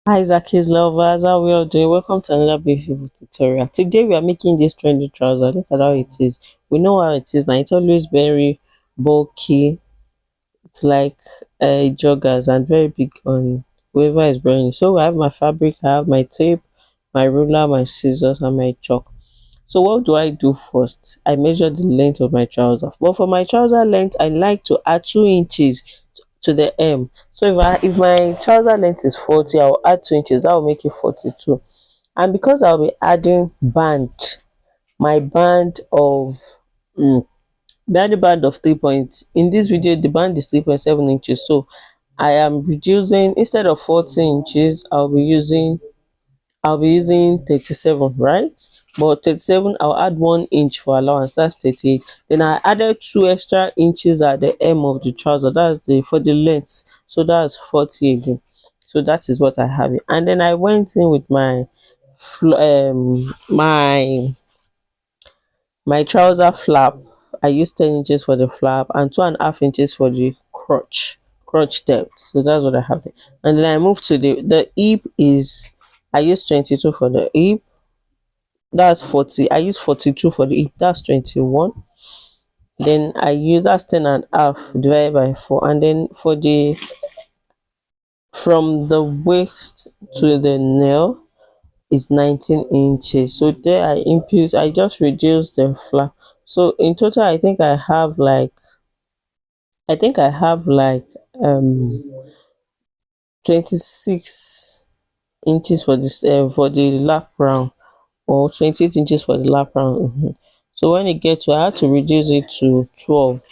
Hi Zaki's lovers, how we all doing? Welcome to another beautiful tutorial. Today we are making this trendy trouser. Look at how it is. We know how it is now. It's always very bulky. It's like joggers and very big on whoever is wearing it. So I have my fabric, I have my tape, my ruler, my scissors, and my chalk. So what do I do first? I measure the length of my trouser. But for my trouser length, I like to add 2 inches to the hem. So if my trouser length is 40, I'll add 2 inches. That will make it 42. And because I'll be adding my band of mm, band of 3 points. In this video, the band is 3.7 inches. So I am reducing, instead of 40 inches, I'll be using 37, right? But 37, I'll add 1 inch for allowance. That's 38. Then I added 2 extra inches at the hem of the trouser. That's the for the length. So that's 40 again. So that is what I have it. And then I went in with my trouser flap. I used 10 inches for the flap and 2.5 inches for the crotch depth. So that's what I have there. And then I moved to the hip is I used 22 for the hip. That's 40. I use 42 for the hip. That's 21. Then I use that's 10.5 divided by 4. And then for the from the waist to the nail is 19 inches. So there I just reduce the flap. So in total I think I have like 26 inches for this for the lap round, or 28 inches for the lap round. So when it gets to, I had to reduce it to 12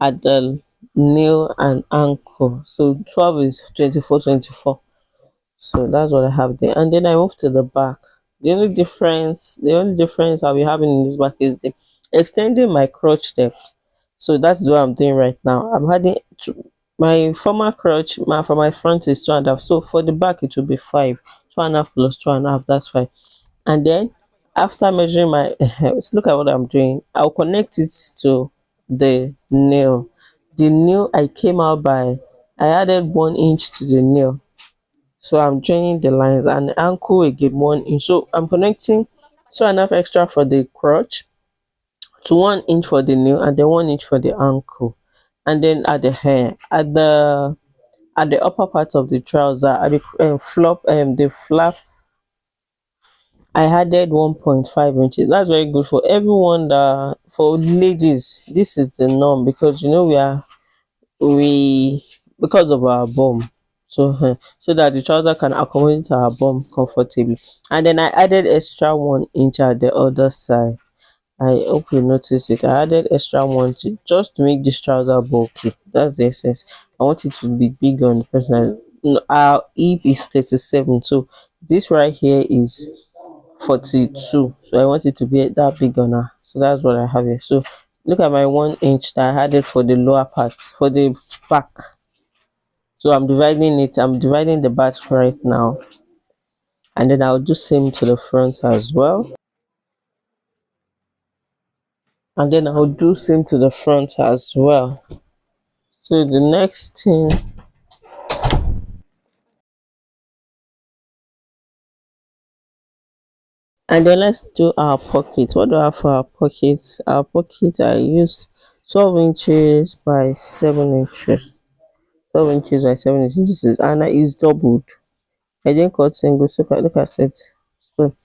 at the nail and ankle. So 12 is 24, 24. So that's what I have there. And then I move to the back. The only difference I'll be having in this back is the extending my crotch depth. So that's what I'm doing right now. I'm adding to my former crotch, for my front is 2.5. So for the back it will be 5. 2.5 plus 2.5, that's 5. And then after measuring my let's look at what I'm doing. I'll connect it to the nail. The nail I came out by I added 1 inch to the nail. So I'm joining the lines, and the ankle again 1 inch. So I'm connecting 2.5 extra for the crotch to 1 inch for the nail, and then 1 inch for the ankle. And then at the hair, at the upper part of the trouser, at the the flap, I added 1.5 inches. That's very good for everyone. That for ladies, this is the norm, because we because of our bum. So so that the trouser can accommodate our bum comfortably. And then I added extra 1 inch at the other side. I hope you notice it. I added extra one to just to make this trouser bulky. That's the essence. I want it to be big on the person. Our hip is 37, so this right here is 42. So I want it to be that big on her. So that's what I have here. So look at my 1 inch that I added for the lower part, for the back. So I'm dividing the back right now. And then I'll do same to the front as well. And then I'll do same to the front as well. So the next thing, and then let's do our pocket. What do I have for our pocket? Our pocket, I used 12 inches by 7 inches. 12 inches by 7 inches. This is, and it is doubled. I didn't cut single. So look at it. So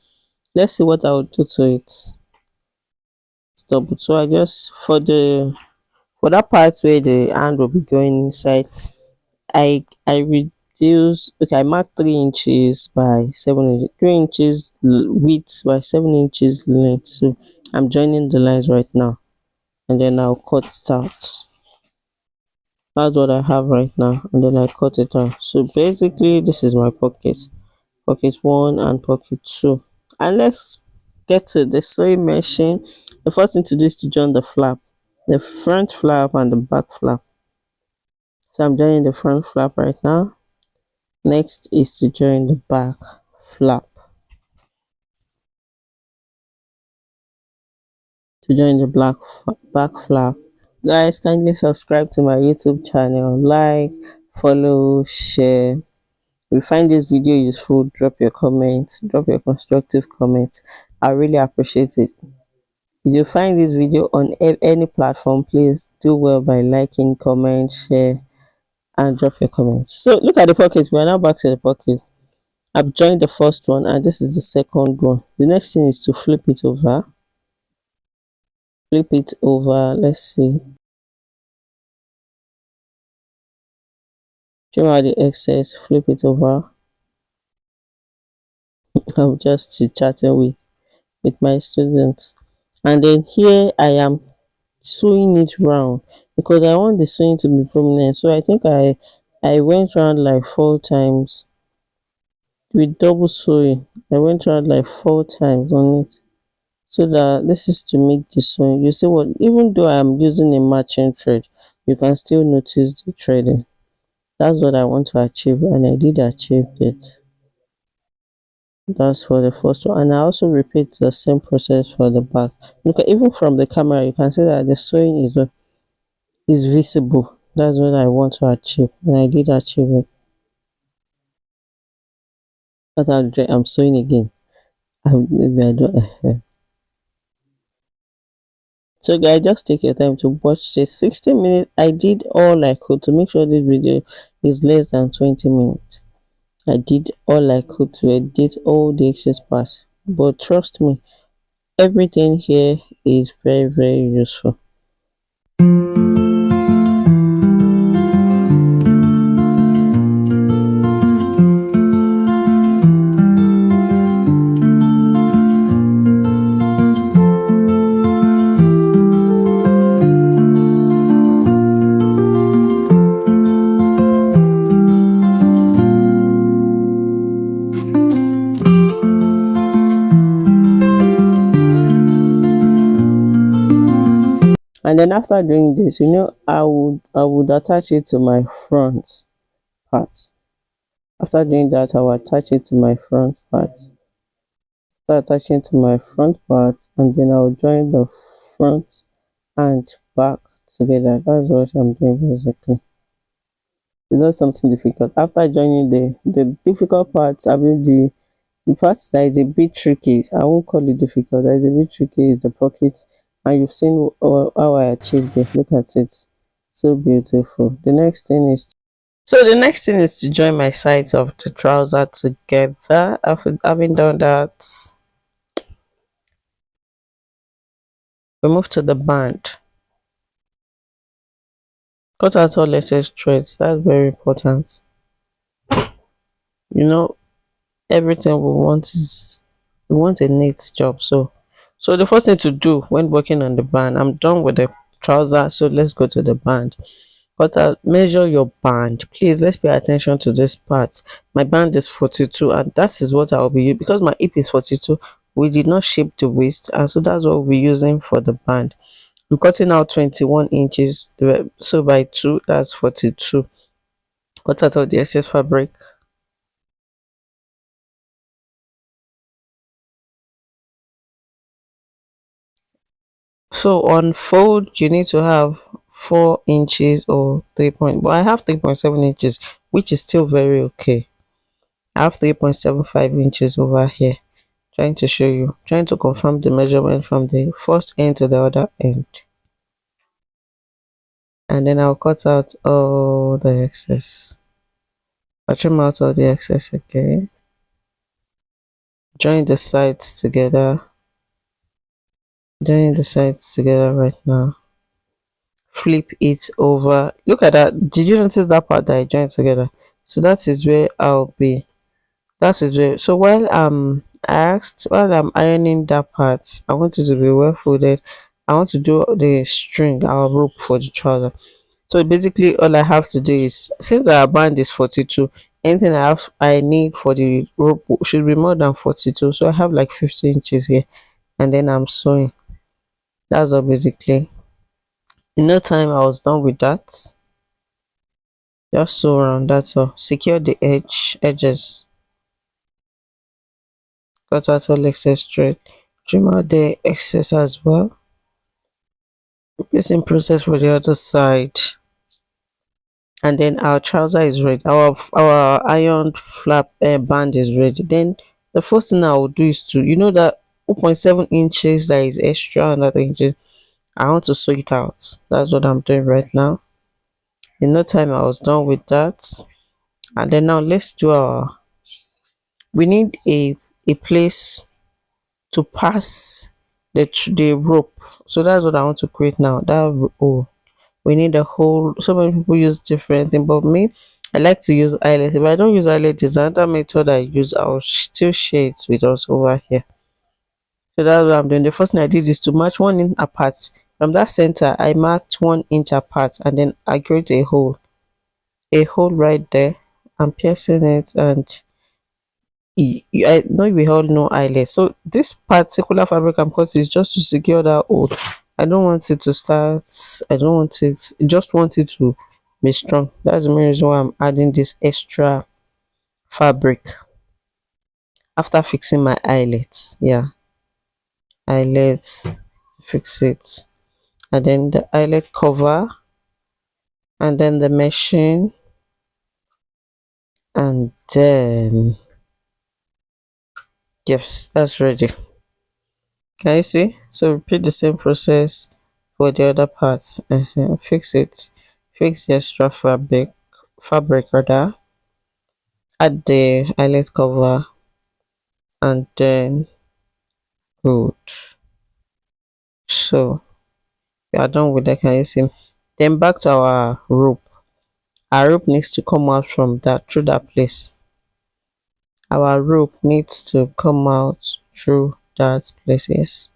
let's see what I will do to it. It's doubled. So I just for that part where the hand will be going inside, I reduce. Okay, I mark 3 inches by 7 inches, 3 inches width by 7 inches length. So I'm joining the lines right now, and then I'll cut it out. That's what I have right now, and then I cut it out. So basically this is my pocket one and pocket two. And let's get to the sewing machine. The first thing to do is to join the front flap and the back flap. So I'm joining the front flap right now. Next is to join the back flap. To join the back flap, guys, kindly subscribe to my YouTube channel, like, follow, share, If you find this video useful, drop your comment, drop your constructive comment. I really appreciate it. If you find this video on any platform, please do well by liking, comment, share, and drop your comments. So look at the pocket. We are now back to the pocket. I've joined the first one and this is the second one. The next thing is to flip it over. Flip it over. Let's see. Trim out the excess. Flip it over. I'm just chatting with my students. And then here I am sewing it round because I want the sewing to be prominent. So I think I went round like 4 times with double sewing. I went around like 4 times on it, so that this is to make the sewing. You see what, even though I'm using a matching thread, you can still notice the threading. That's what I want to achieve, and I did achieve it. That's for the first one, and I also repeat the same process for the back. Look, even from the camera you can see that the sewing is visible. That's what I want to achieve, and I did achieve it. But I'm sewing again. Maybe I don't. So guys, just take your time to watch this 60 minutes. I did all I could to make sure this video is less than 20 minutes. I did all I could to edit all the excess parts, but trust me, everything here is very useful. And then after doing this, I would attach it to my front part. After doing that, I will attach it to my front part. After attaching to my front part, and then I will join the front and back together. That's what I'm doing basically. It's not something difficult. After joining the difficult parts, I mean the part that is a bit tricky, I won't call it difficult, that is a bit tricky, is the pocket. And you've seen how I achieved it. Look at it, so beautiful. The next thing is to join my sides of the trouser together. After having done that, we move to the band. Cut out all excess threads. That's very important. Everything we want a neat job. So the first thing to do when working on the band, I'm done with the trouser, so let's go to the band. But measure your band, please. Let's pay attention to this part. My band is 42, and that is what I'll be using because my hip is 42. We did not shape the waist, and so that's what we're using for the band. I'm cutting out 21 inches, so by 2, that's 42. Cut out all the excess fabric. So on fold, you need to have 4 inches or 3 point. But I have 3.7 inches, which is still very okay. I have 3.75 inches over here. Trying to show you, trying to confirm the measurement from the first end to the other end. And then I'll cut out all the excess. I'll trim out all the excess again. Join the sides together. Join the sides together right now. Flip it over. Look at that. Did you notice that part that I joined together? So that is where I'll be. That is where. So while I'm ironing that part, I want it to be well folded. I want to do the string, our rope for the trouser. So basically all I have to do is, since our band is 42, anything I need for the rope should be more than 42. So I have like 50 inches here, and then I'm sewing. That's all basically. In no time I was done with that. Just sew around, that's all. Secure the edges. Cut out all excess thread. Trim out the excess as well. Repeat same process for the other side. and then our trouser is ready. Our iron flap band is ready. Then the first thing I will do is to, that 0.7 inches that is extra and that inches, I want to sew it out. That's what I'm doing right now. In no time I was done with that. And then now let's do our, we need a place to pass the rope. So that's what I want to create now. Oh, we need a hole. So many people use different things, but me, I like to use eyelet. If I don't use eyelet, there's another method I use. I'll still share it with us over here. So that's what I'm doing. The first thing I did is to match 1 inch apart. From that center, I marked 1 inch apart, and then I create a hole right there. I'm piercing it, and I know we all know eyelet. So this particular fabric I'm cutting is just to secure that hole. I don't want it to start. I don't want it. I just want it to be strong. That's the main reason why I'm adding this extra fabric after fixing my eyelets. Yeah, eyelets, fix it, and then the eyelet cover, and then the meshing, and then yes, that's ready. Can you see? So repeat the same process for the other parts. Fix it. Fix the extra fabric rather. Add the eyelet cover, and then good. So we are done with that. Can you see? Then back to our rope. Our rope needs to come out from that through that place. Our rope needs to come out through that place. Yes.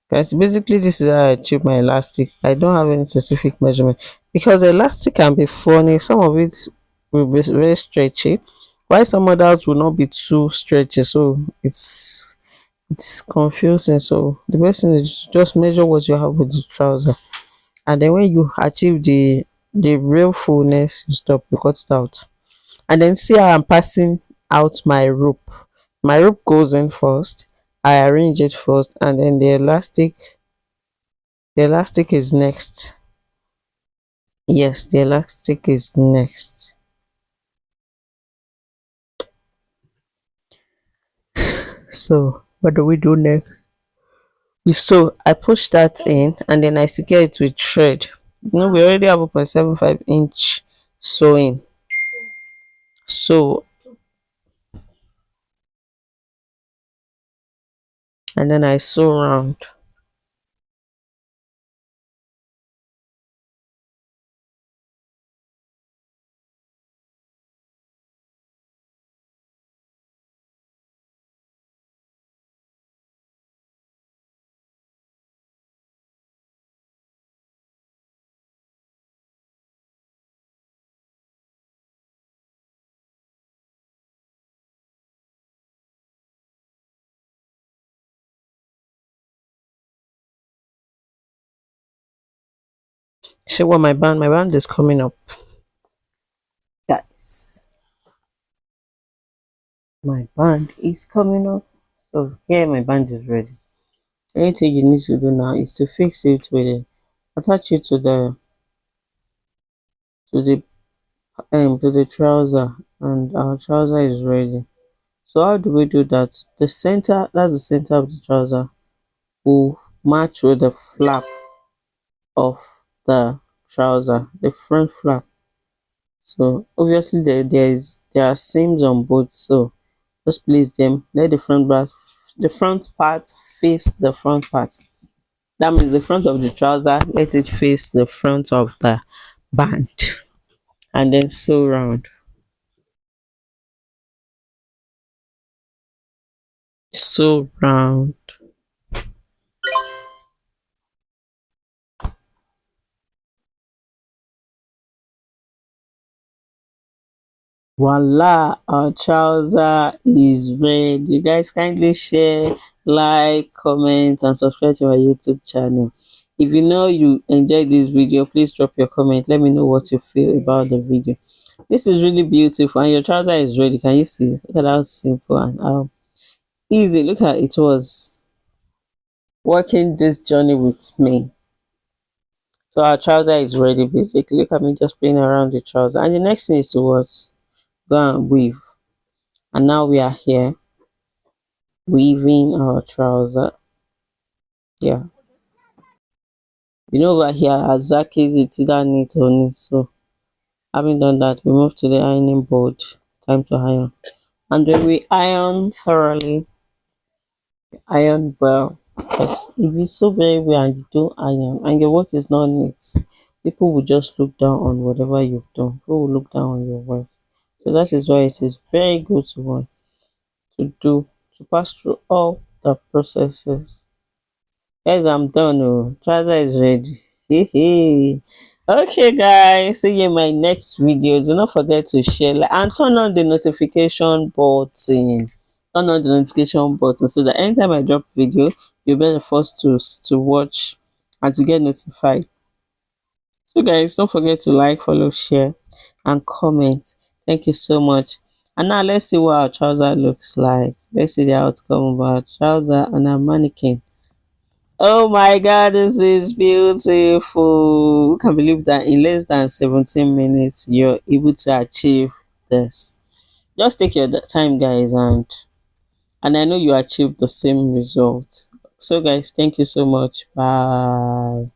Guys, basically this is how I achieve my elastic. I don't have any specific measurement because the elastic can be funny. Some of it will be very stretchy, while some others will not be too stretchy. So it's confusing. So the best thing is just measure what you have with the trouser, and then when you achieve the real fullness, you stop, you cut it out. And then see how I'm passing out my rope. My rope goes in first. I arrange it first, and then the elastic is next. Yes, the elastic is next. So what do we do next? So I push that in, and then I secure it with thread. We already have a 0.75 inch sewing. So, and then I sew round. See what my band is coming up. Guys, my band is coming up. So here my band is ready. Anything you need to do now is to fix it with it, attach it to the to the trouser, and our trouser is ready. So how do we do that? That's the center of the trouser, will match with the flap of the trouser, the front flap. So obviously there are seams on both, so just place them. Let the front part face the front part. That means the front of the trouser, let it face the front of the band, and then sew round. Sew round. Voila, our trouser is ready. You guys kindly share, like, comment, and subscribe to our YouTube channel. If you know you enjoyed this video, please drop your comment. Let me know what you feel about the video. This is really beautiful, and your trouser is ready. Can you see? Look at how simple and how easy. Look at it was working this journey with me. So our trouser is ready basically. Look at me just playing around the trouser. And the next thing is to what? Go and weave. And now we are here weaving our trouser. Yeah. You know over here at Zaki's it's either neat or neat. So having done that, we move to the ironing board. Time to iron. And when we iron thoroughly, iron well. Because if you sew very well and you don't iron and your work is not neat, people will just look down on whatever you've done. People will look down on your work. So that is why it is very good to want to do to pass through all the processes. Guys, I'm done. Oh, trouser is ready. Hey. Okay, guys. See you in my next video. Do not forget to share and turn on the notification button. Turn on the notification button so that anytime I drop video, you'll be the first to watch and to get notified. So, guys, don't forget to like, follow, share, and comment. Thank you so much. And now let's see what our trouser looks like. Let's see the outcome of our trouser and our mannequin. Oh my god, this is beautiful. Who can believe that in less than 17 minutes you're able to achieve this? Just take your time, guys, and I know you achieved the same result. So guys, thank you so much. Bye.